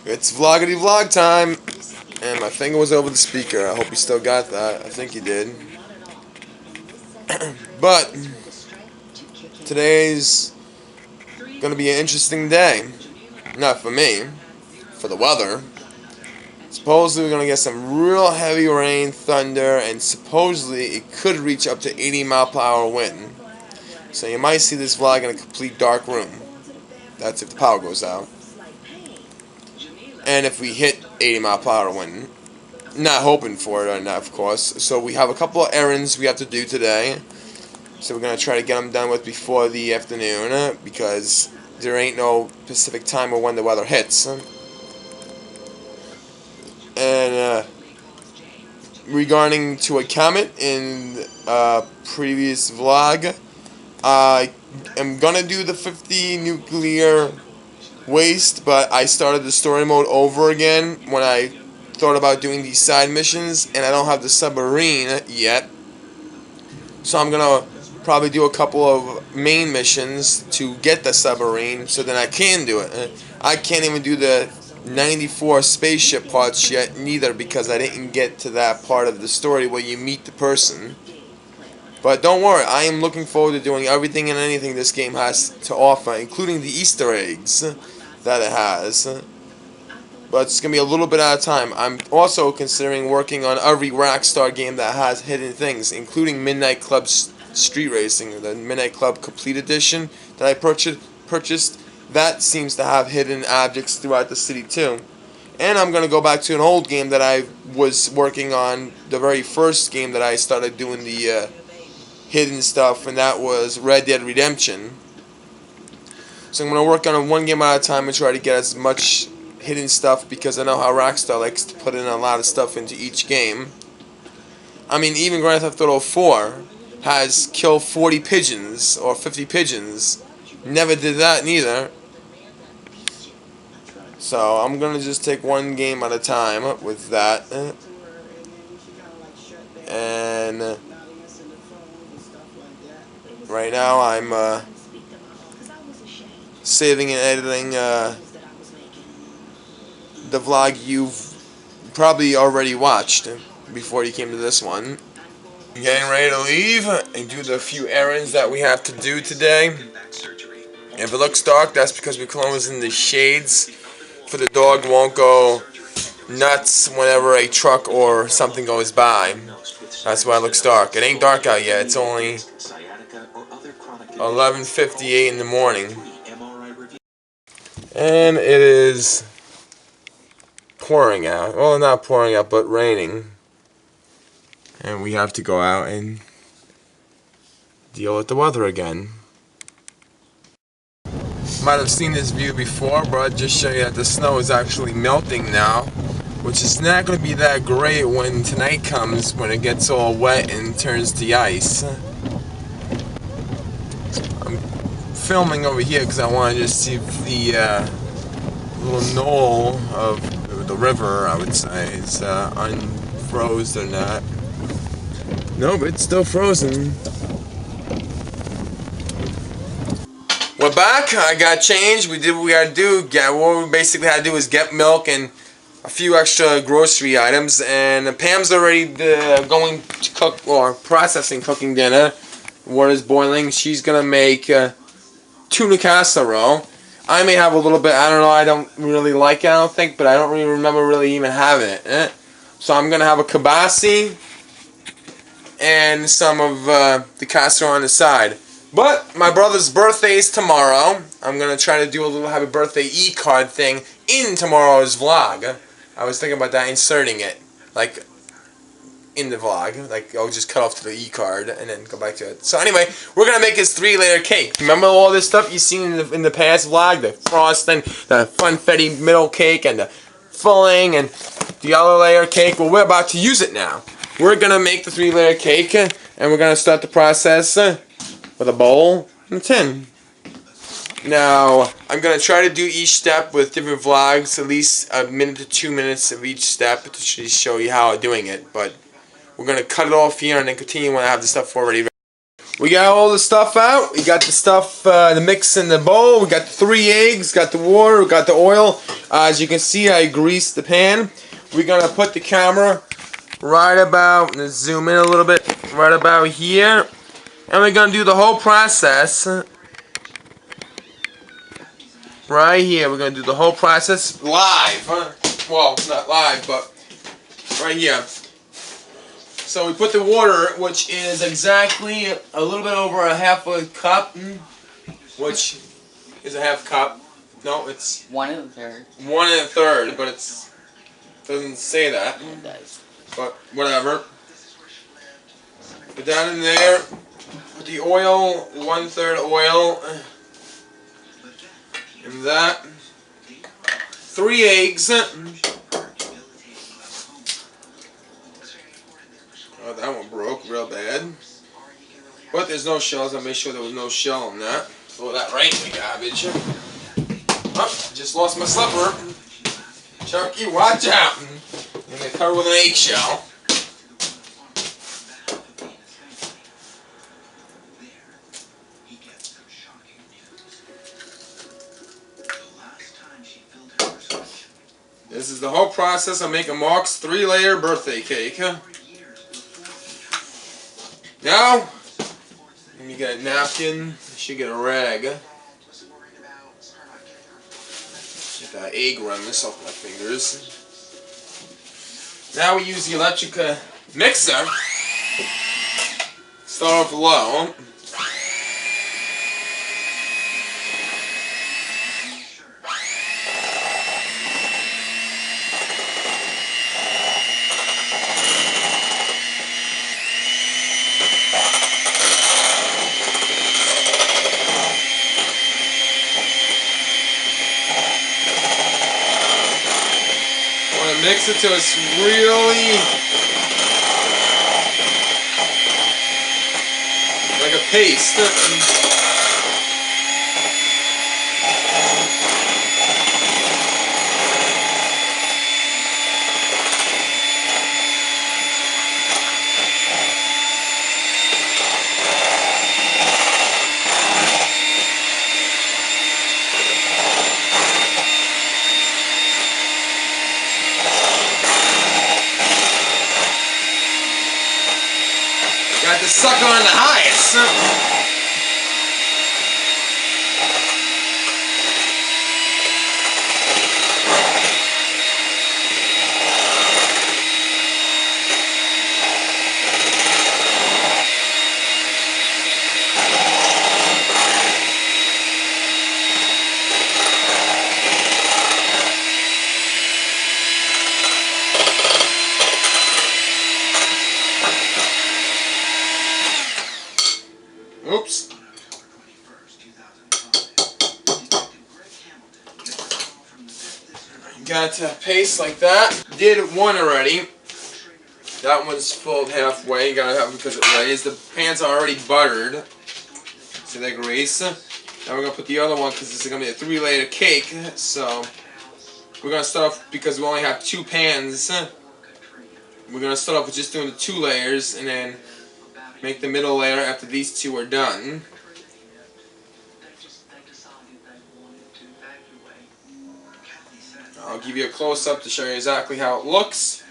It's vloggity vlog time, and my finger was over the speaker. I hope you still got that. I think you did. But today's gonna be an interesting day. Not for me, for the weather. Supposedly we're gonna get some real heavy rain, thunder, and supposedly it could reach up to 80-mile-per-hour wind. So you might see this vlog in a complete dark room. That's if the power goes out. And if we hit 80-mile-per-hour wind. Not hoping for it or not, of course. So we have a couple of errands we have to do today. So we're going to try to get them done with before the afternoon, because there ain't no specific time or when the weather hits. And regarding to a comment in a previous vlog, I am going to do the 50 nuclear waste, but I started the story mode over again when I thought about doing these side missions, and I don't have the submarine yet. So I'm going to probably do a couple of main missions to get the submarine, so then I can do it. I can't even do the 94 spaceship parts yet neither, because I didn't get to that part of the story where you meet the person. But don't worry, I am looking forward to doing everything and anything this game has to offer, including the Easter eggs that it has. But it's going to be a little bit at a time. I'm also considering working on every Rockstar game that has hidden things, including Midnight Club Street Racing, the Midnight Club Complete Edition that I purchased. That seems to have hidden objects throughout the city too. And I'm going to go back to an old game that I was working on, the very first game that I started doing the hidden stuff, and that was Red Dead Redemption. So I'm going to work on one game at a time and try to get as much hidden stuff, because I know how Rockstar likes to put in a lot of stuff into each game. I mean, even Grand Theft Auto 4 has killed 40 pigeons or 50 pigeons. Never did that neither. So I'm gonna just take one game at a time with that. And right now I'm saving and editing the vlog you've probably already watched before you came to this one. I'm getting ready to leave and do the few errands that we have to do today. If it looks dark, that's because we're closing the shades, for the dog won't go nuts whenever a truck or something goes by. That's why it looks dark. It ain't dark out yet. It's only 11:58 in the morning. And it is pouring out. Well, not pouring out, but raining. And we have to go out and deal with the weather again. Might have seen this view before, but I'll just show you that the snow is actually melting now, which is not going to be that great when tonight comes, when it gets all wet and turns to ice. I'm filming over here because I want to just see if the little knoll of the river, I would say, is unfroze or not. Nope, it's still frozen. We're back. I got changed. We did what we had to do. What we basically had to do is get milk and a few extra grocery items. And Pam's already going to cook, or cooking dinner. Water's boiling. She's gonna make tuna casserole. I may have a little bit. I don't know. I don't really like it, I don't think, but I don't really remember really even having it. So I'm gonna have a kibasi and some of the casserole on the side. But my brother's birthday is tomorrow. I'm going to try to do a little happy birthday e-card thing in tomorrow's vlog. I was thinking about that, inserting it, like, in the vlog. Like, I'll just cut off to the e-card and then go back to it. So anyway, we're going to make this 3-layer cake. Remember all this stuff you've seen in the past vlog? The frosting, the funfetti middle cake, and the filling, and the other layer cake. Well, we're about to use it now. We're going to make the 3-layer cake, and we're going to start the process with a bowl and a tin. Now, I'm going to try to do each step with different vlogs, at least a minute to 2 minutes of each step to show you how I'm doing it. But we're going to cut it off here and then continue when I have the stuff already ready. We got all the stuff out. We got the stuff, the mix in the bowl. We got the 3 eggs, got the water, we got the oil. As you can see, I greased the pan. We're gonna put the camera right about, let's zoom in a little bit, right about here. And we're gonna do the whole process right here. We're gonna do the whole process live. Well, not live, but right here. So we put the water, which is exactly a little bit over a half a cup, which is a half cup. No, it's 1 1/3. 1 1/3, but it doesn't say that. It does. But whatever. Put that in there. Put the oil, 1/3 oil, and that. 3 eggs. Oh, that one broke real bad. But there's no shells. I'll make sure there was no shell in that. Throw that right in the garbage. Oh, just lost my slipper. Chucky, watch out. And they cover with an eggshell. This is the whole process of making Mark's 3-layer birthday cake. Now, let me get a napkin. I should get a rag. Get that egg runners off my fingers. Now we use the electric mixer. Start off low. Mix it till it's really like a paste. Got the sucker on the highest. Oops. Got a paste like that. Did one already. That one's filled halfway. You gotta have it because it raised. The pans are already buttered. See that grease? Now we're gonna put the other one because this is gonna be a 3-layer cake. So we're gonna start off because we only have 2 pans. We're gonna start off with just doing the 2 layers and then make the middle layer after these 2 are done. I'll give you a close-up to show you exactly how it looks.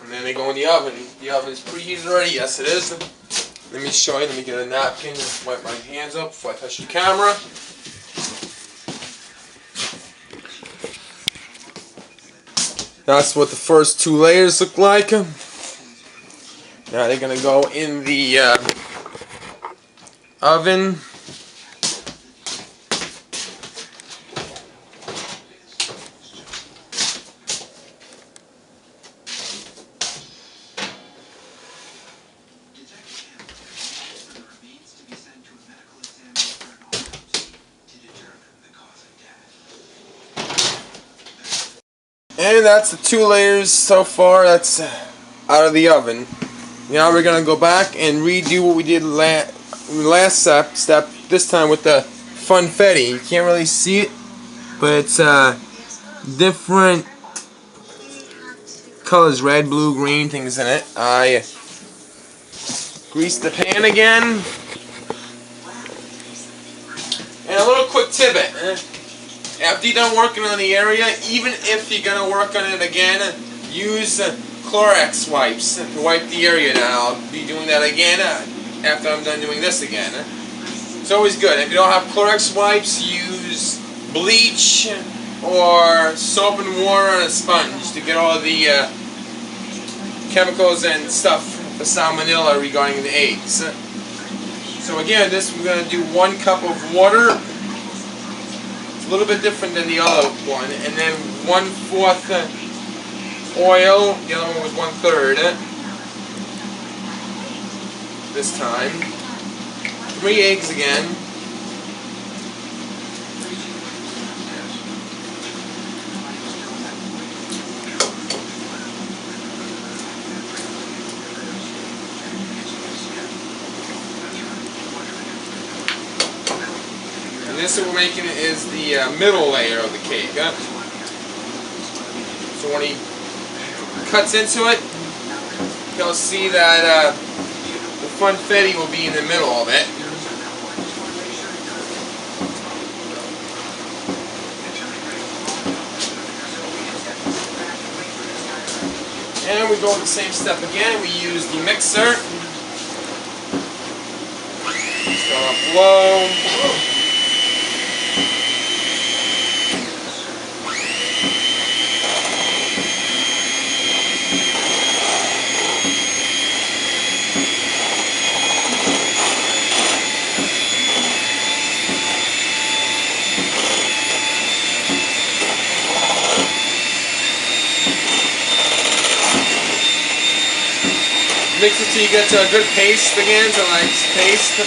And then they go in the oven. The oven is preheated already. Yes, it is. Let me show you. Let me get a napkin and wipe my hands up before I touch the camera. That's what the first 2 layers look like. Now they're going to go in the oven. And that's the 2 layers so far. That's out of the oven. Now we're gonna go back and redo what we did last step. This time with the funfetti. You can't really see it, but it's different colors, red, blue, green, things in it. I grease the pan again. And a little quick tidbit. After you're done working on the area, even if you're going to work on it again, use Clorox wipes to wipe the area down. I'll be doing that again after I'm done doing this again. It's always good. If you don't have Clorox wipes, use bleach or soap and water on a sponge to get all the chemicals and stuff for salmonella regarding the eggs. So again, this we're going to do 1 cup of water. It's a little bit different than the other one. And then 1/4 oil. The other one was 1/3. This time. 3 eggs again. This that we're making is the middle layer of the cake. So when he cuts into it, you'll see that the funfetti will be in the middle of it. And we go the same step again. We use the mixer. Start off low. Mix it till you get to a good paste again, to like paste.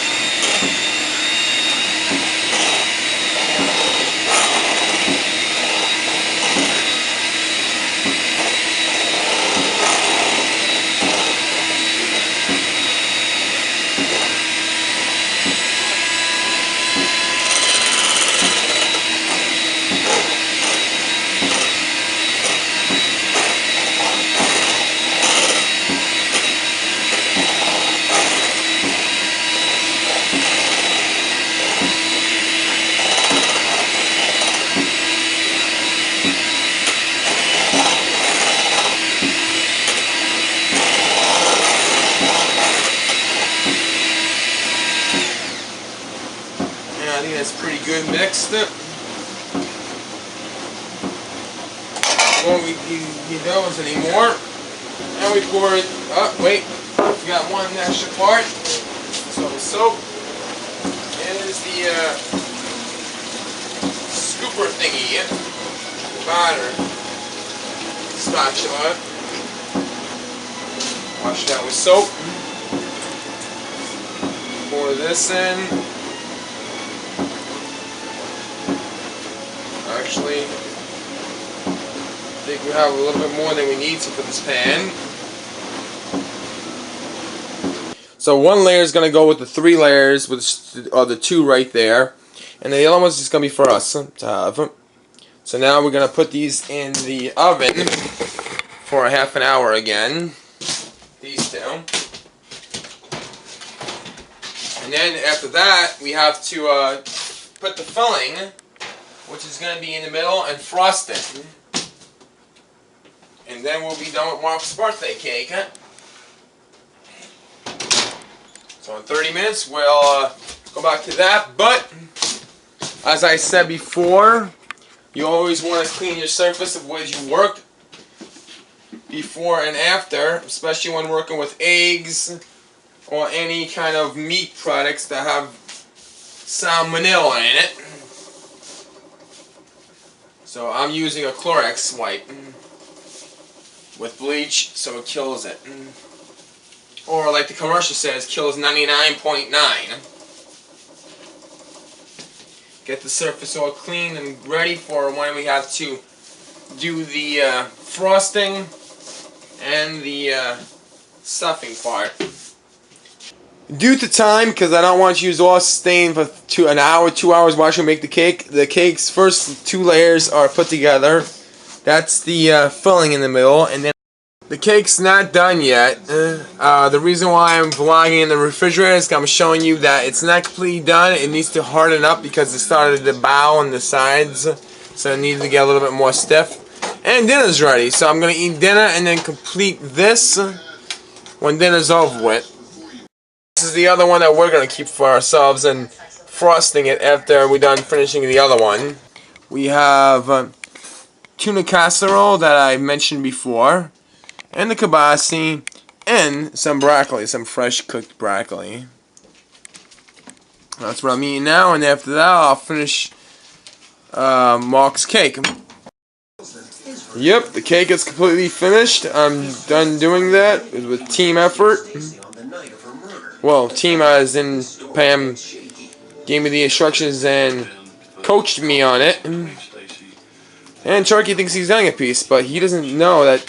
I think that's pretty good mixed. Won't need those anymore. And we pour it. Oh, wait. We got one extra part. So the soap. And there's the scooper thingy. Batter. Spatula. Wash that with soap. Pour this in. Actually, I think we have a little bit more than we need to for this pan. So 1 layer is going to go with the 3 layers, which are the 2 right there. And the other one's just going to be for us to have. So now we're going to put these in the oven for a ½ an hour again. These 2. And then after that, we have to put the filling, which is going to be in the middle, and frost it. And then we'll be done with Mark's birthday cake. So in 30 minutes, we'll go back to that. But, as I said before, you always want to clean your surface of where you work before and after, especially when working with eggs or any kind of meat products that have salmonella in it. So I'm using a Clorox wipe with bleach so it kills it. Or like the commercial says, kills 99.9. Get the surface all clean and ready for when we have to do the frosting and the stuffing part. Due to time, because I don't want you all staying for 2 hours watching me make the cake. The cake's first 2 layers are put together. That's the filling in the middle, and then The cake's not done yet. The reason why I'm vlogging in the refrigerator is 'cause I'm showing you that it's not completely done. It needs to harden up because it started to bow on the sides, so it needs to get a little bit more stiff. And dinner's ready, so I'm gonna eat dinner and then complete this when dinner's over with. This is the other one that we're gonna keep for ourselves and frosting it after we're done finishing the other one. We have tuna casserole that I mentioned before, and the kibasi, and some broccoli, some fresh cooked broccoli. That's what I'm eating now, and after that I'll finish Mark's cake. Yep, the cake is completely finished. I'm done doing that. It was with team effort. Well, team as in Pam gave me the instructions and coached me on it. And Sharky thinks he's done a piece, but he doesn't know that.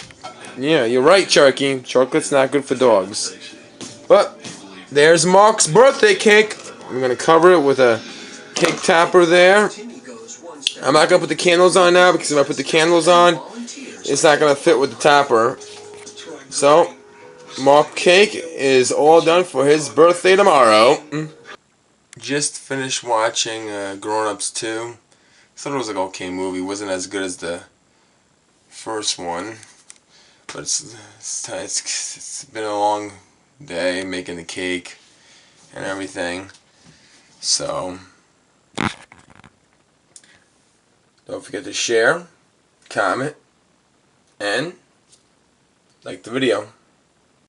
Yeah, you're right, Sharky. Chocolate's not good for dogs. But there's Mark's birthday cake. I'm gonna cover it with a cake topper there. I'm not gonna put the candles on now because if I put the candles on, it's not gonna fit with the topper. So, Mark cake is all done for his birthday tomorrow. Just finished watching Grown Ups 2. Thought it was an okay movie. Wasn't as good as the first one, but it's been a long day making the cake and everything. So don't forget to share, comment, and like the video.